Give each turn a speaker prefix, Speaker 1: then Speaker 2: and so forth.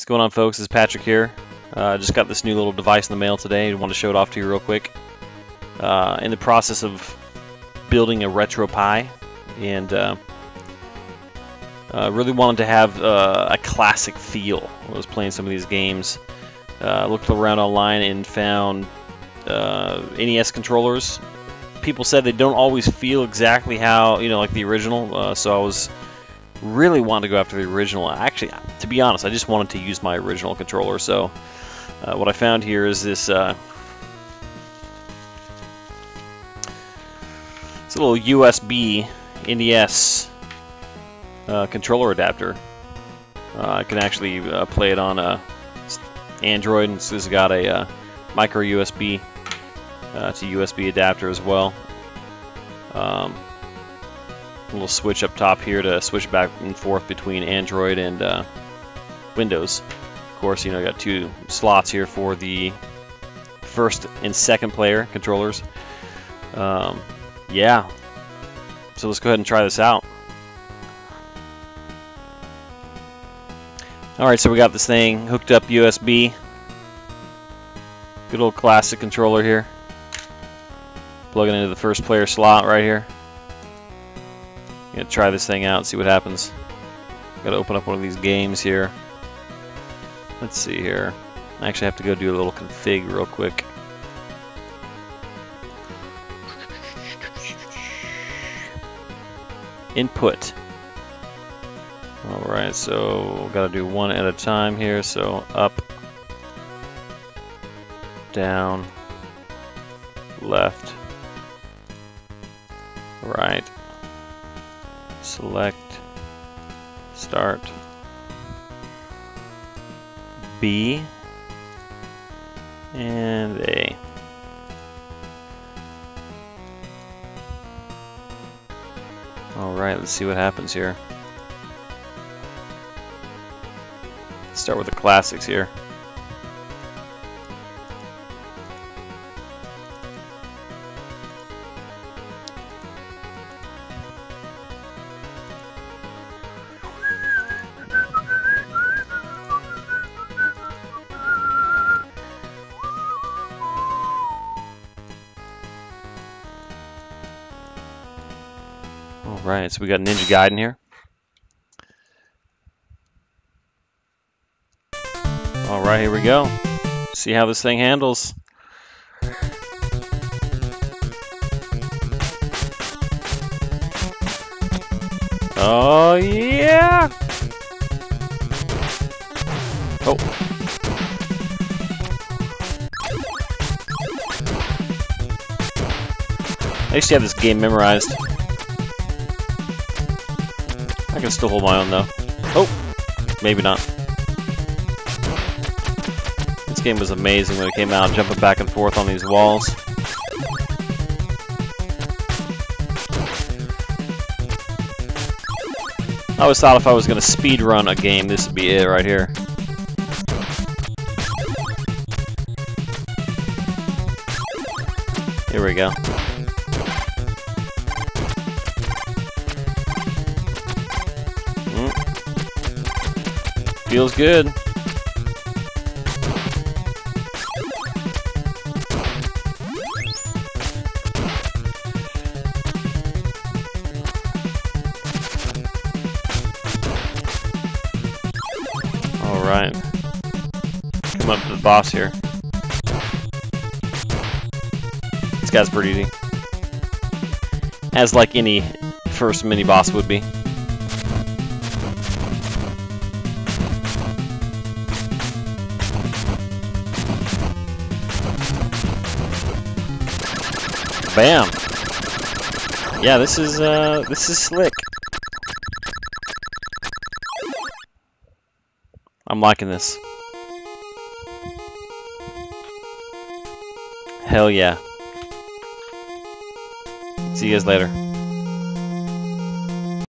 Speaker 1: What's going on, folks? It's Patrick here. Just got this new little device in the mail today. I want to show it off to you real quick. In the process of building a RetroPie, and really wanted to have a classic feel when I was playing some of these games. Looked around online and found NES controllers. People said they don't always feel exactly how, like the original, so I was really wanting to go after the original. Actually, to be honest, I just wanted to use my original controller. So what I found here is this little USB NES controller adapter. I can actually play it on Android, and so it's got a micro USB to USB adapter as well. A little switch up top here to switch back and forth between Android and Windows. Of course, you got two slots here for the first and second player controllers. Yeah, so let's go ahead and try this out. Alright, so we got this thing hooked up USB. Good old classic controller here. Plug it into the first player slot right here. Gonna try this thing out and see what happens. Gotta open up one of these games here. Let's see here. I actually have to go do a little config real quick. Input. Alright, so gotta do one at a time here. So up, down, left, right. Select, start, B, and A. Alright, let's see what happens here. Let's start with the classics here. Alright, so we got Ninja Gaiden here. Alright, here we go. See how this thing handles. Oh, yeah! Oh. I used to have this game memorized. I can still hold my own though. Oh, maybe not. This game was amazing when it came out, jumping back and forth on these walls. I always thought if I was going to speed run a game, this would be it right here. Here we go. Feels good. Alright. Come up to the boss here. This guy's pretty easy. As like any first mini boss would be. Bam! Yeah, this is slick. I'm liking this. Hell yeah. See you guys later.